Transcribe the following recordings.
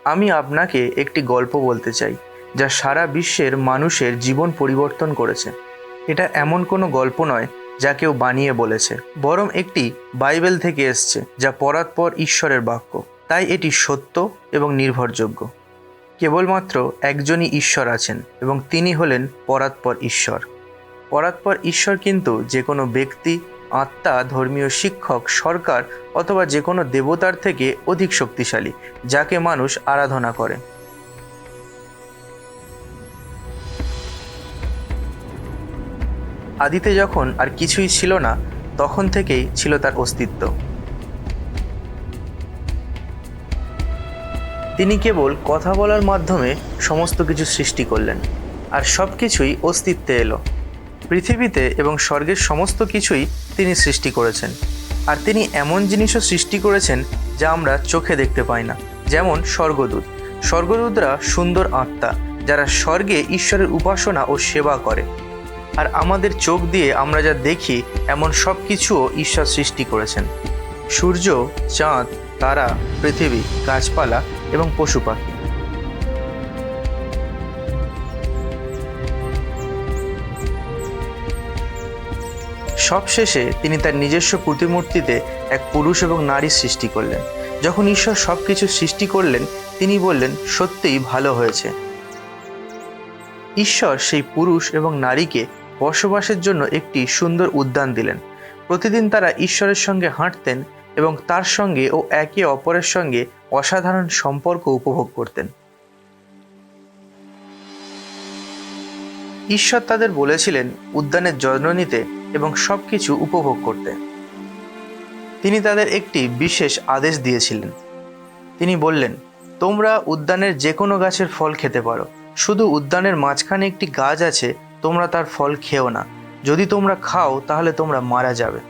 আমি আপনাকে একটি গল্প বলতে চাই যা সারা বিশ্বের মানুষের জীবন পরিবর্তন করেছে। এটা এমন কোনো গল্প নয় যা কেউ বানিয়ে বলেছে, বরং একটি বাইবেল থেকে এসছে, যা পরাৎপর ঈশ্বরের বাক্য। তাই এটি সত্য এবং নির্ভরযোগ্য। কেবলমাত্র একজনই ঈশ্বর আছেন এবং তিনি হলেন পরাৎপর ঈশ্বর। পরাৎপর ঈশ্বর কিন্তু যে কোনো ব্যক্তি, আত্মা, ধর্মীয় শিক্ষক, সরকার অথবা যে কোনো দেবতার থেকে অধিক শক্তিশালী, যাকে মানুষ আরাধনা করে। আদিতে যখন আর কিছুই ছিল না, তখন থেকেই ছিল তার অস্তিত্ব। তিনি কেবল কথা বলার মাধ্যমে সমস্ত কিছু সৃষ্টি করলেন, আর সব কিছুই অস্তিত্বে এলো। পৃথিবীতে এবং স্বর্গের সমস্ত কিছুই তিনি সৃষ্টি করেছেন। আর তিনি এমন জিনিসও সৃষ্টি করেছেন যা আমরা চোখে দেখতে পাই না, যেমন স্বর্গদূত। স্বর্গদূতরা সুন্দর আত্মা, যারা স্বর্গে ঈশ্বরের উপাসনা ও সেবা করে। আর আমাদের চোখ দিয়ে আমরা যা দেখি এমন সব কিছুও ঈশ্বর সৃষ্টি করেছেন। সূর্য, চাঁদ, তারা, পৃথিবী, গাছপালা এবং পশু পাখি। সবশেষে তিনি তার নিজস্ব প্রতিমূর্তিতে এক পুরুষ এবং নারী সৃষ্টি করলেন। যখন ঈশ্বর সব কিছু সৃষ্টি করলেন, তিনি বললেন, সত্যিই ভালো হয়েছে। ঈশ্বর সেই পুরুষ এবং নারীকে বসবাসের জন্য একটি সুন্দর উদ্যান দিলেন। প্রতিদিন তারা ঈশ্বরের সঙ্গে হাঁটতেন এবং তার সঙ্গে ও একে অপরের সঙ্গে অসাধারণ সম্পর্ক উপভোগ করতেন। ঈশ্বর তাদের বলেছিলেন উদ্যানের যত্ন নিতে এবং সব কিছু উপভোগ করতে। তিনি তাদের একটি বিশেষ আদেশ দিয়েছিলেন। তিনি বললেন, তোমরা উদ্যানের যে কোনো গাছের ফল খেতে পারো, শুধু উদ্যানের মাঝখানে একটি গাছ আছে, তোমরা তার ফল খেও না। যদি তোমরা খাও তাহলে তোমরা মারা যাবে।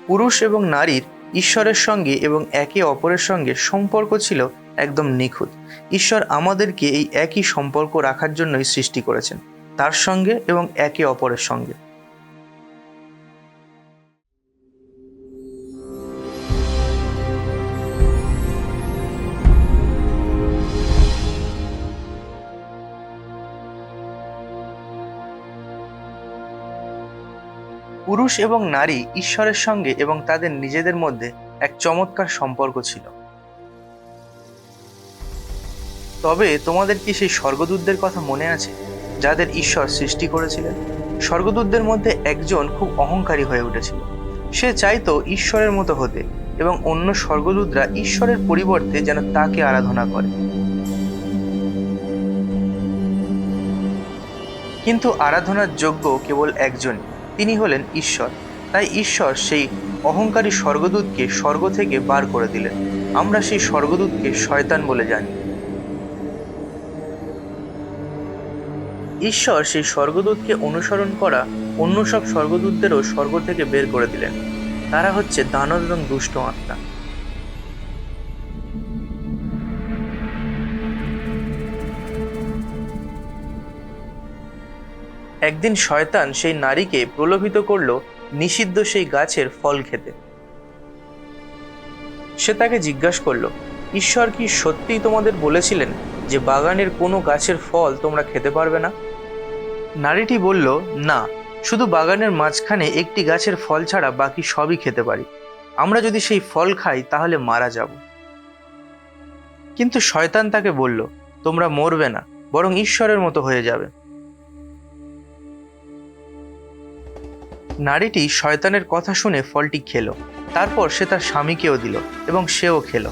পুরুষ এবং নারীর ঈশ্বরের সঙ্গে এবং একে অপরের সঙ্গে সম্পর্ক ছিল একদম নিখুঁত। ঈশ্বর আমাদেরকে এই একই সম্পর্ক রাখার জন্যই সৃষ্টি করেছেন, তার সঙ্গে এবং একে অপরের সঙ্গে। পুরুষ এবং নারী ঈশ্বরের সঙ্গে এবং তাদের নিজেদের মধ্যে এক চমৎকার সম্পর্ক ছিল। তবে তোমাদের কি সেই স্বর্গদূতদের কথা মনে আছে, যাদের ঈশ্বর সৃষ্টি করেছিলেন? স্বর্গদূতদের মধ্যে একজন খুব অহংকারী হয়ে উঠেছিল। সে চাইতো ঈশ্বরের মতো হতে এবং অন্য স্বর্গদূতরা ঈশ্বরের পরিবর্তে যেন তাকে আরাধনা করে। কিন্তু আরাধনার যোগ্য কেবল একজনই, তিনি হলেন ঈশ্বর। তাই ঈশ্বর সেই অহংকারী স্বর্গদূতকে স্বর্গ থেকে বার করে দিলেন। আমরা সেই স্বর্গদূতকে শয়তান বলে জানি। ঈশ্বর সেই স্বর্গদূতকে অনুসরণ করা অন্য সব স্বর্গদূতদেরও স্বর্গ থেকে বের করে দিলেন। তারা হচ্ছে দানব এবং দুষ্ট আত্মা। একদিন শয়তান সেই নারীকে প্রলোভিত করলো নিষিদ্ধ সেই গাছের ফল খেতে। সে তাকে জিজ্ঞাসা করলো, ঈশ্বর কি সত্যিই তোমাদের বলেছিলেন যে বাগানের কোনো গাছের ফল তোমরা খেতে পারবে না? নারীটি বলল, না, শুধু বাগানের মাঝখানে একটি গাছের ফল ছাড়া বাকি সবই খেতে পারি। আমরা যদি সেই ফল খাই তাহলে মারা যাব। কিন্তু শয়তান তাকে বলল, তোমরা মরবে না, বরং ঈশ্বরের মতো হয়ে যাবে। নারীটি শয়তানের কথা শুনে ফলটি খেলো। তারপর সে তার স্বামীকেও দিল এবং সেও খেলো।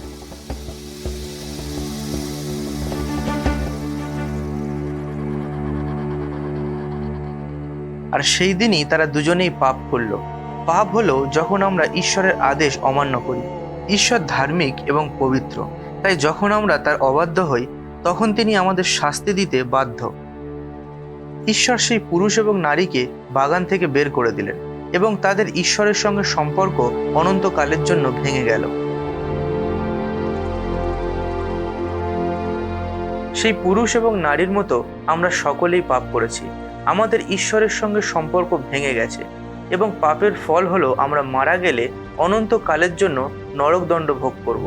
আর সেই দিনই তারা দুজনেই পাপ করলো। পাপ হলো যখন আমরা ঈশ্বরের আদেশ অমান্য করি। ঈশ্বর ধার্মিক এবং পবিত্র, তাই যখন আমরা তার অবাধ্য হই, তখন তিনি আমাদের শাস্তি দিতে বাধ্য। ঈশ্বর সেই পুরুষ এবং নারীকে বাগান থেকে বের করে দিলেন এবং তাদের ঈশ্বরের সঙ্গে সম্পর্ক অনন্তকালের জন্য ভেঙে গেল। সেই পুরুষ এবং নারীর মতো আমরা সকলেই পাপ করেছি। আমাদের ঈশ্বরের সঙ্গে সম্পর্ক ভেঙে গেছে এবং পাপের ফল হলো আমরা মারা গেলে অনন্তকালের জন্য নরকদণ্ড ভোগ করব।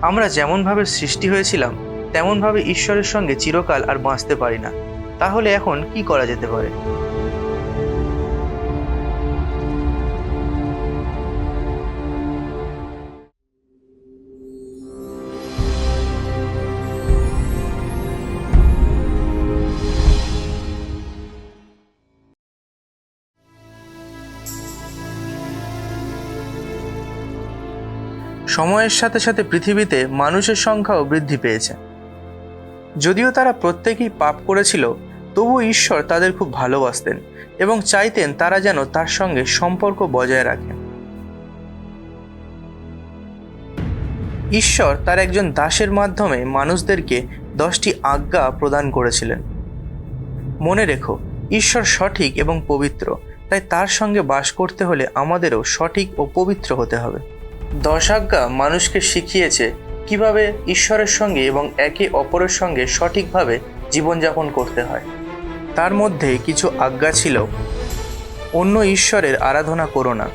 আমরা যেমনভাবে সৃষ্টি হয়েছিলাম তেমনভাবে ঈশ্বরের সঙ্গে চিরকাল আর বাঁচতে পারি না। তাহলে এখন কি করা যেতে পারে? সময়ের সাথে সাথে পৃথিবীতে মানুষের সংখ্যাও বৃদ্ধি পেয়েছে। যদিও তারা প্রত্যেকেই পাপ করেছিল, তবুও ঈশ্বর তাদের খুব ভালোবাসতেন এবং চাইতেন তারা যেন তার সঙ্গে সম্পর্ক বজায় রাখে। ঈশ্বর তার একজন দাসের মাধ্যমে মানুষদেরকে 10টি আজ্ঞা প্রদান করেছিলেন। মনে রেখো, ঈশ্বর সঠিক এবং পবিত্র, তাই তার সঙ্গে বাস করতে হলে আমাদেরও সঠিক ও পবিত্র হতে হবে। 10 আজ্ঞা মানুষকে শিখিয়েছে কিভাবে ঈশ্বরের সঙ্গে এবং একে অপরের সঙ্গে সঠিকভাবে জীবনযাপন করতে হয়। তার মধ্যে কিছু আজ্ঞা ছিল: অন্য ঈশ্বরের আরাধনা করো না,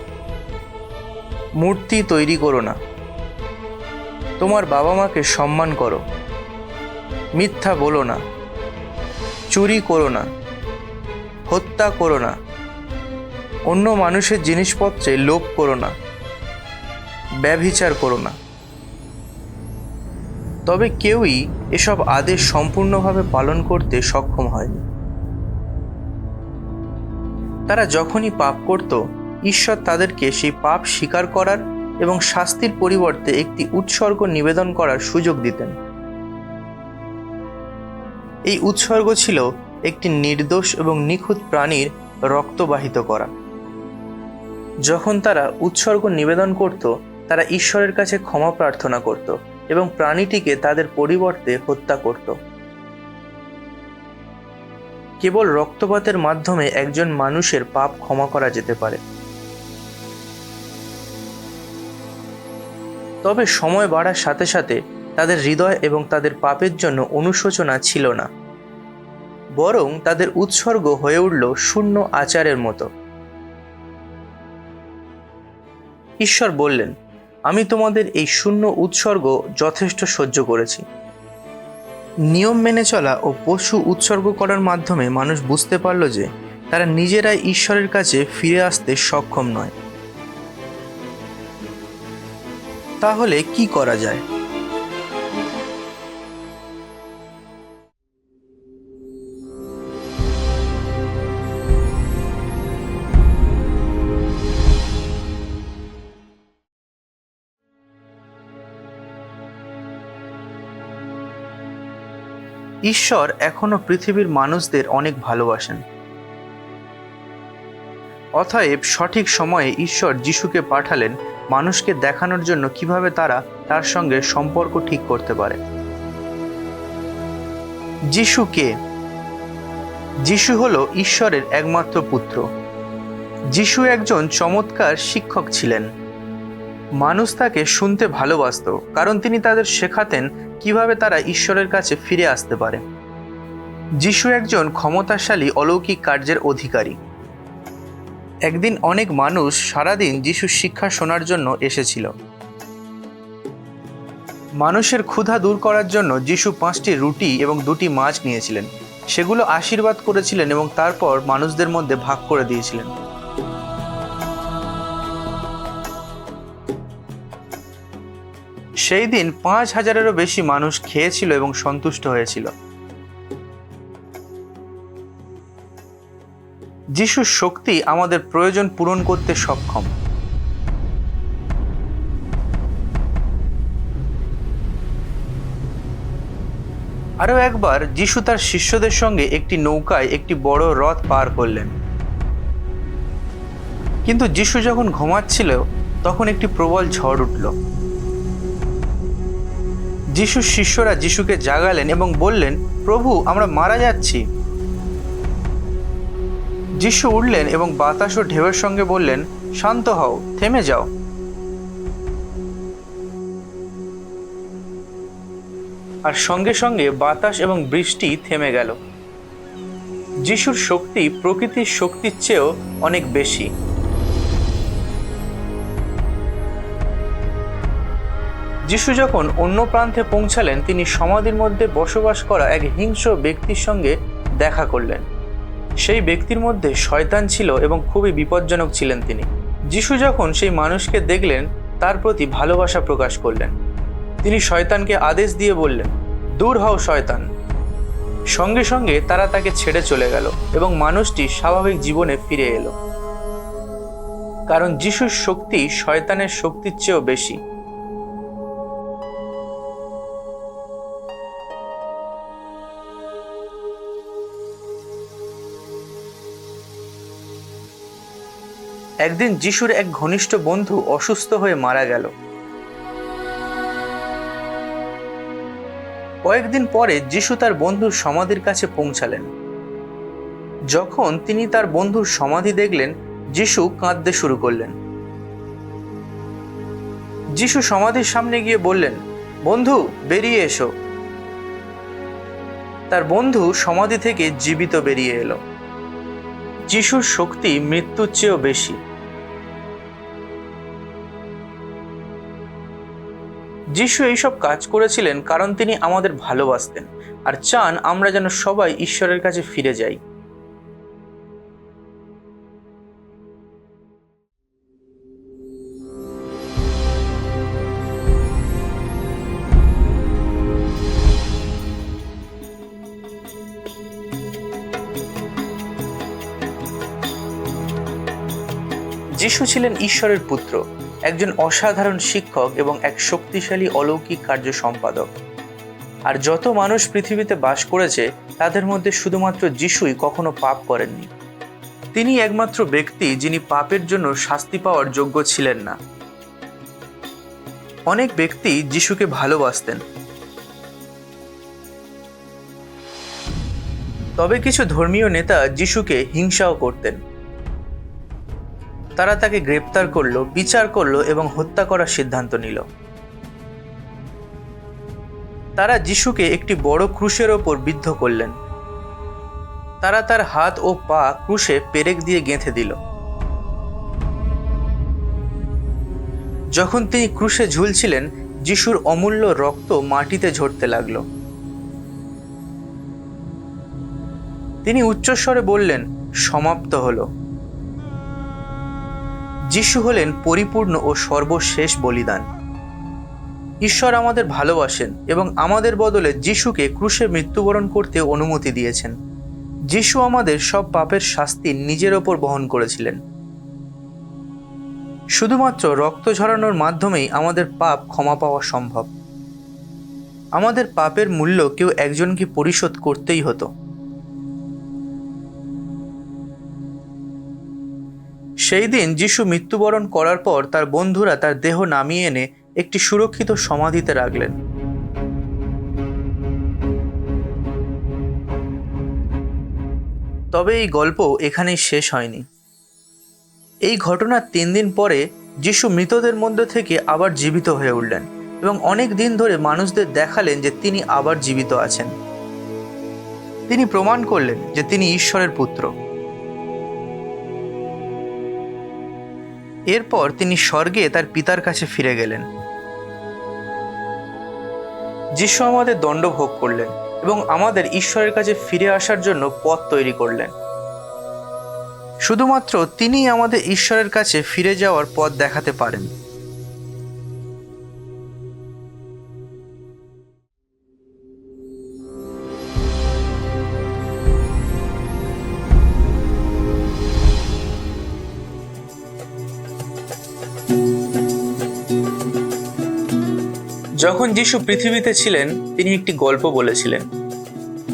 মূর্তি তৈরি করো না, তোমার বাবা মাকে সম্মান করো, মিথ্যা বলো না, চুরি করো না, হত্যা করো না, অন্য মানুষের জিনিসপত্রে লোভ করো না, ব্যভিচার করো না। তবে কেউই এসব আদেশ সম্পূর্ণভাবে পালন করতে সক্ষম হয়নি। তারা যখনই পাপ করত, ঈশ্বর তাদেরকে সেই পাপ স্বীকার করার এবং শাস্তির পরিবর্তে একটি উৎসর্গ নিবেদন করার সুযোগ দিতেন। এই উৎসর্গ ছিল একটি নির্দোষ এবং নিখুঁত প্রাণীর রক্তবাহিত করা। যখন তারা উৎসর্গ নিবেদন করত, তারা ঈশ্বরের কাছে ক্ষমা প্রার্থনা করত এবং প্রাণীটিকে তাদের পরিবর্তে হত্যা করত। কেবল রক্তপাতের মাধ্যমে একজন মানুষের পাপ ক্ষমা করা যেতে পারে। তবে সময় বাড়ার সাথে সাথে তাদের হৃদয় এবং তাদের পাপের জন্য অনুশোচনা ছিল না, বরং তাদের উৎসর্গ হয়ে উঠল শূন্য আচারের মতো। ঈশ্বর বললেন, আমি তোমাদের এই শূন্য উৎসর্গ যথেষ্ট সহ্য করেছি। নিয়ম মেনে চলা ও পশু উৎসর্গ করার মাধ্যমে মানুষ বুঝতে পারল যে তারা নিজেরাই ঈশ্বরের কাছে ফিরে আসতে সক্ষম নয়। তাহলে কি করা যায়? ঈশ্বর এখনো পৃথিবীর মানুষদের অনেক ভালোবাসেন। অতএব সঠিক সময়ে ঈশ্বর যিশুকে পাঠালেন মানুষকে দেখানোর জন্য কিভাবে তারা তার সঙ্গে সম্পর্ক ঠিক করতে পারে। যিশু কে? যিশু হলো ঈশ্বরের একমাত্র পুত্র। যিশু একজন চমৎকার শিক্ষক ছিলেন। মানুষ তাকে শুনতে ভালোবাসত, কারণ তিনি তাদের শেখাতেন কিভাবে তারা ঈশ্বরের কাছে ফিরে আসতে পারে। যিশু একজন ক্ষমতাশালী অলৌকিক কার্যের অধিকারী। একদিন অনেক মানুষ সারাদিন যিশুর শিক্ষা শোনার জন্য এসেছিল। মানুষের ক্ষুধা দূর করার জন্য যিশু 5টি রুটি এবং 2টি মাছ নিয়েছিলেন। সেগুলো আশীর্বাদ করেছিলেন এবং তারপর মানুষদের মধ্যে ভাগ করে দিয়েছিলেন। সেই দিন 5000-এরও বেশি মানুষ খেয়েছিল এবং সন্তুষ্ট হয়েছিল। যিশুর শক্তি আমাদের প্রয়োজন পূরণ করতে সক্ষম। আরও একবার যিশু তার শিষ্যদের সঙ্গে একটি নৌকায় একটি বড় হ্রদ পার করলেন। কিন্তু যিশু যখন ঘুমাচ্ছিল তখন একটি প্রবল ঝড় উঠল। যিশুর শিষ্যরা যিশুকে জাগালেন এবং বললেন, প্রভু, আমরা মারা যাচ্ছি। যিশু উঠলেন এবং বাতাস ও ঢেউয়ের সঙ্গে বললেন, শান্ত হও, থেমে যাও। আর সঙ্গে সঙ্গে বাতাস এবং বৃষ্টি থেমে গেল। যিশুর শক্তি প্রকৃতির শক্তির চেয়েও অনেক বেশি। যিশু যখন অন্য প্রান্তে পৌঁছালেন, তিনি সমাধির মধ্যে বসবাস করা এক হিংস্র ব্যক্তির সঙ্গে দেখা করলেন। সেই ব্যক্তির মধ্যে শয়তান ছিল এবং খুবই বিপজ্জনক ছিলেন তিনি। যিশু যখন সেই মানুষকে দেখলেন, তার প্রতি ভালোবাসা প্রকাশ করলেন। তিনি শয়তানকে আদেশ দিয়ে বললেন, দূর হও শয়তান। সঙ্গে সঙ্গে তারা তাকে ছেড়ে চলে গেল এবং মানুষটি স্বাভাবিক জীবনে ফিরে এলো। কারণ যিশুর শক্তি শয়তানের শক্তির চেয়েও বেশি। একদিন যিশুর এক ঘনিষ্ঠ বন্ধু অসুস্থ হয়ে মারা গেল। কয়েকদিন পরে যিশু তার বন্ধুর সমাধির কাছে পৌঁছালেন। যখন তিনি তার বন্ধুর সমাধি দেখলেন, যিশু কাঁদতে শুরু করলেন। যিশু সমাধির সামনে গিয়ে বললেন, বন্ধু, বেরিয়ে এসো। তার বন্ধু সমাধি থেকে জীবিত বেরিয়ে এলো। যিশুর শক্তি মৃত্যুর চেয়েও বেশি। যিশু এইসব কাজ করেছিলেন কারণ তিনি আমাদের ভালোবাসতেন আর চান আমরা যেন সবাই ঈশ্বরের কাছে ফিরে যাই। যিশু ছিলেন ঈশ্বরের পুত্র, একজন অসাধারণ শিক্ষক এবং এক শক্তিশালী অলৌকিক কার্য সম্পাদক। আর যত মানুষ পৃথিবীতে বাস করেছে তাদের মধ্যে শুধুমাত্র যিশুই কখনো পাপ করেননি। তিনি একমাত্র ব্যক্তি যিনি পাপের জন্য শাস্তি পাওয়ার যোগ্য ছিলেন না। অনেক ব্যক্তি যিশুকে ভালোবাসতেন, তবে কিছু ধর্মীয় নেতা যিশুকে হিংসাও করতেন। তারা তাকে গ্রেপ্তার করলো, বিচার করলো এবং হত্যা করার সিদ্ধান্ত নিল। তারা যিশুকে একটি বড় ক্রুশের ওপর বিদ্ধ করলেন। তারা তার হাত ও পা ক্রুশে পেরেক দিয়ে গেঁথে দিল। যখন তিনি ক্রুশে ঝুলছিলেন, যিশুর অমূল্য রক্ত মাটিতে ঝরতে লাগলো। তিনি উচ্চস্বরে বললেন, সমাপ্ত হলো। যিশু হলেন পরিপূর্ণ ও সর্বশেষ বলিদান। ঈশ্বর আমাদের ভালোবাসেন এবং আমাদের বদলে যিশুকে ক্রুশে মৃত্যুবরণ করতে অনুমতি দিয়েছেন। যিশু আমাদের সব পাপের শাস্তি নিজের ওপর বহন করেছিলেন। শুধুমাত্র রক্ত ঝরানোর মাধ্যমেই আমাদের পাপ ক্ষমা পাওয়া সম্ভব। আমাদের পাপের মূল্য কেউ একজনকে পরিশোধ করতেই হতো। সেই দিন যিশু মৃত্যুবরণ করার পর তার বন্ধুরা তার দেহ নামিয়ে এনে একটি সুরক্ষিত সমাধিতে রাখলেন। তবে এই গল্প এখানেই শেষ হয়নি। এই ঘটনার 3 দিন পরে যিশু মৃতদের মধ্যে থেকে আবার জীবিত হয়ে উঠলেন এবং অনেক দিন ধরে মানুষদের দেখালেন যে তিনি আবার জীবিত আছেন। তিনি প্রমাণ করলেন যে তিনি ঈশ্বরের পুত্র। এরপর তিনি স্বর্গে তার পিতার কাছে ফিরে গেলেন। যিশু আমাদের দণ্ড ভোগ করলেন এবং আমাদের ঈশ্বরের কাছে ফিরে আসার জন্য পথ তৈরি করলেন। শুধুমাত্র তিনিই আমাদের ঈশ্বরের কাছে ফিরে যাওয়ার পথ দেখাতে পারেন। যখন যিশু পৃথিবীতে ছিলেন, তিনি একটি গল্প বলেছিলেন।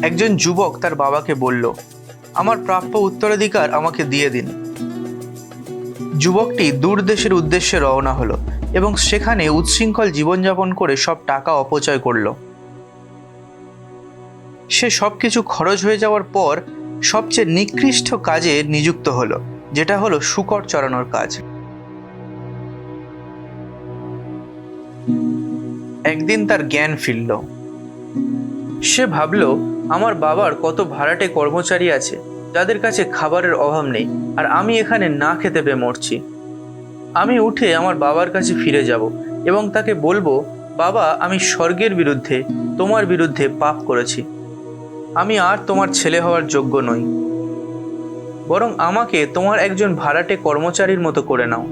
একজন যুবক তার বাবাকে বলল, আমার প্রাপ্য উত্তরাধিকার আমাকে দিয়ে দিন। যুবকটি দূর দেশের উদ্দেশ্যে রওনা হলো এবং সেখানে উচ্ছৃঙ্খল জীবনযাপন করে সব টাকা অপচয় করল। সে সবকিছু খরচ হয়ে যাওয়ার পর সবচেয়ে নিকৃষ্ট কাজে নিযুক্ত হলো, যেটা হলো শূকর চড়ানোর কাজ। একদিন তার জ্ঞান ফিরল। সে ভাবল, আমার বাবার কত ভাড়াটে কর্মচারী আছে যাদের কাছে খাবারের অভাব নেই, আর আমি এখানে না খেতে পেয়ে মরছি। আমি উঠে আমার বাবার কাছে ফিরে যাব এবং তাকে বলবো, বাবা, আমি স্বর্গের বিরুদ্ধে, তোমার বিরুদ্ধে পাপ করেছি। আমি আর তোমার ছেলে হওয়ার যোগ্য নই, বরং আমাকে তোমার একজন ভাড়াটে কর্মচারীর মতো করে নাও।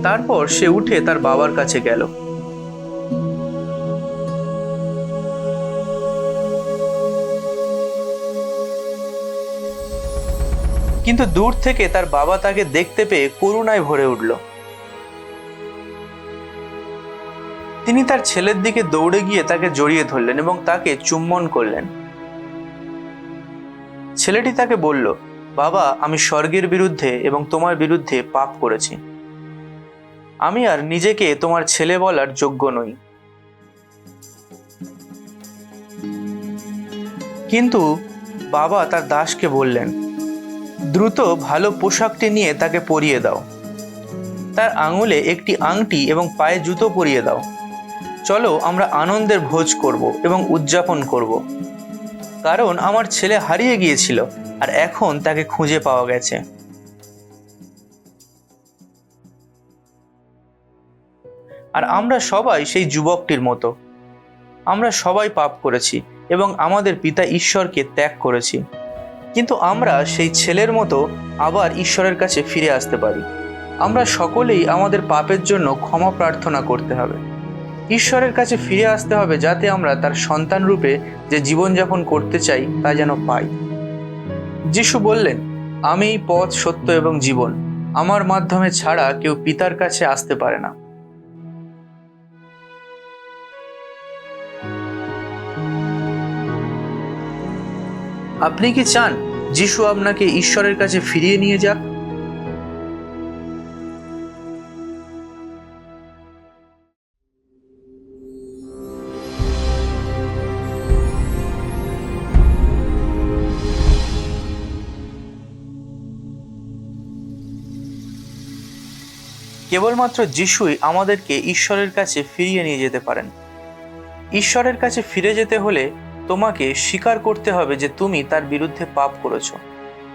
তারপর সে উঠে তার বাবার কাছে গেল। কিন্তু দূর থেকে তার বাবা তাকে দেখতে পেয়ে করুণায় ভরে উঠল। তিনি তার ছেলের দিকে দৌড়ে গিয়ে তাকে জড়িয়ে ধরলেন এবং তাকে চুম্বন করলেন। ছেলেটি তাকে বলল, বাবা, আমি স্বর্গের বিরুদ্ধে এবং তোমার বিরুদ্ধে পাপ করেছি। আমি আর নিজেকে তোমার ছেলে বলার যোগ্য নই। কিন্তু বাবা তার দাসকে বললেন, দ্রুত ভালো পোশাকটি নিয়ে তাকে পরিয়ে দাও, তার আঙুলে একটি আংটি এবং পায়ে জুতো পরিয়ে দাও। চলো আমরা আনন্দের ভোজ করব এবং উদযাপন করব, কারণ আমার ছেলে হারিয়ে গিয়েছিল আর এখন তাকে খুঁজে পাওয়া গেছে। আর আমরা সবাই সেই যুবকটির মতো। আমরা সবাই পাপ করেছি এবং আমাদের পিতা ঈশ্বরকে ত্যাগ করেছি, কিন্তু আমরা সেই ছেলের মতো আবার ঈশ্বরের কাছে ফিরে আসতে পারি। আমরা সকলেই আমাদের পাপের জন্য ক্ষমা প্রার্থনা করতে হবে, ঈশ্বরের কাছে ফিরে আসতে হবে, যাতে আমরা তার সন্তান রূপে যে জীবনযাপন করতে চাই তা যেন পাই। যিশু বললেন, আমি পথ, সত্য এবং জীবন, আমার মাধ্যমে ছাড়া কেউ পিতার কাছে আসতে পারে না। আপনি কি চান যিশু আপনাকে ঈশ্বরের কাছে ফিরিয়ে নিয়ে যাক? কেবলমাত্র যিশুই আমাদেরকে ঈশ্বরের কাছে ফিরিয়ে নিয়ে যেতে পারেন। ঈশ্বরের কাছে ফিরে যেতে হলে তোমাকে স্বীকার করতে হবে যে তুমি তার বিরুদ্ধে পাপ করেছো।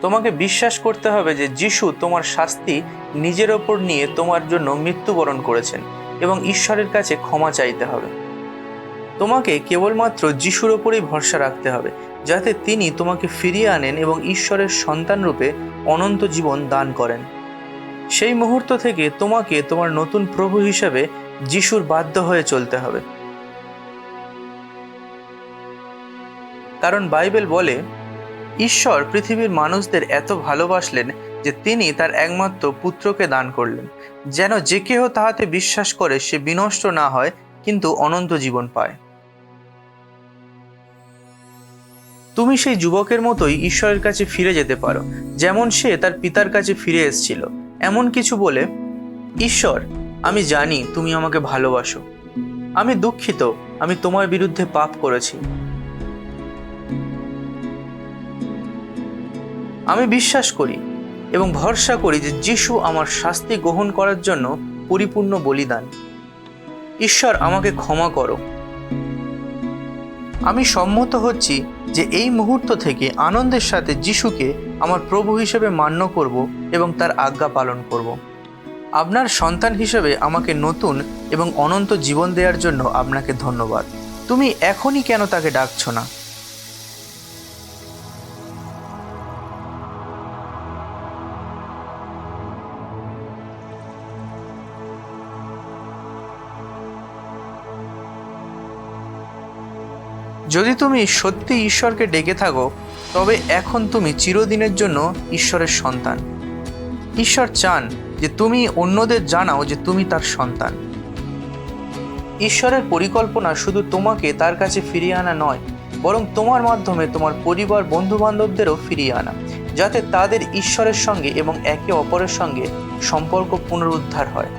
তোমাকে বিশ্বাস করতে হবে যে যিশু তোমার শাস্তি নিজের ওপর নিয়ে তোমার জন্য মৃত্যুবরণ করেছেন এবং ঈশ্বরের কাছে ক্ষমা চাইতে হবে। তোমাকে কেবলমাত্র যিশুর ওপরেই ভরসা রাখতে হবে, যাতে তিনি তোমাকে ফিরিয়ে আনেন এবং ঈশ্বরের সন্তান রূপে অনন্ত জীবন দান করেন। সেই মুহূর্ত থেকে তোমাকে তোমার নতুন প্রভু হিসেবে যিশুর বাধ্য হয়ে চলতে হবে। কারণ বাইবেল বলে, ঈশ্বর পৃথিবীর মানুষদের এত ভালোবাসলেন যে তিনি তার একমাত্র পুত্রকে দান করলেন, যেন যে কেহ তাহাতে বিশ্বাস করে সে বিনষ্ট না হয়, কিন্তু অনন্ত জীবন পায়। তুমি সেই যুবকের মতোই ঈশ্বরের কাছে ফিরে যেতে পারো, যেমন সে তার পিতার কাছে ফিরে এসেছিল। এমন কিছু বলে, ঈশ্বর, আমি জানি তুমি আমাকে ভালোবাসো। আমি দুঃখিত, আমি তোমার বিরুদ্ধে পাপ করেছি। আমি বিশ্বাস করি এবং ভরসা করি যে যিশু আমার শাস্তি গ্রহণ করার জন্য পরিপূর্ণ বলিদান। ঈশ্বর, আমাকে ক্ষমা করো। আমি সম্মত হচ্ছি যে এই মুহূর্ত থেকে আনন্দের সাথে যিশুকে আমার প্রভু হিসেবে মান্য করব এবং তার আজ্ঞা পালন করব। আপনার সন্তান হিসেবে আমাকে নতুন এবং অনন্ত জীবন দেওয়ার জন্য আপনাকে ধন্যবাদ। তুমি এখনই কেন তাকে ডাকছো না? যদি তুমি সত্যি ঈশ্বরকে ডেকে থাকো, তবে এখন তুমি চিরদিনের জন্য ঈশ্বরের সন্তান। ঈশ্বর চান যে তুমি অন্যদের জানাও যে তুমি তার সন্তান। ঈশ্বরের পরিকল্পনা শুধু তোমাকে তার কাছে ফিরিয়ে আনা নয়, বরং তোমার মাধ্যমে তোমার পরিবার, বন্ধু বান্ধবদেরও ফিরিয়ে আনা, যাতে তাদের ঈশ্বরের সঙ্গে এবং একে অপরের সঙ্গে সম্পর্ক পুনরুদ্ধার হয়।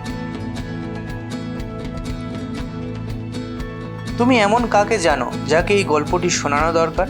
তুমি এমন কাকে জানো যাকে এই গল্পটি শোনানো দরকার?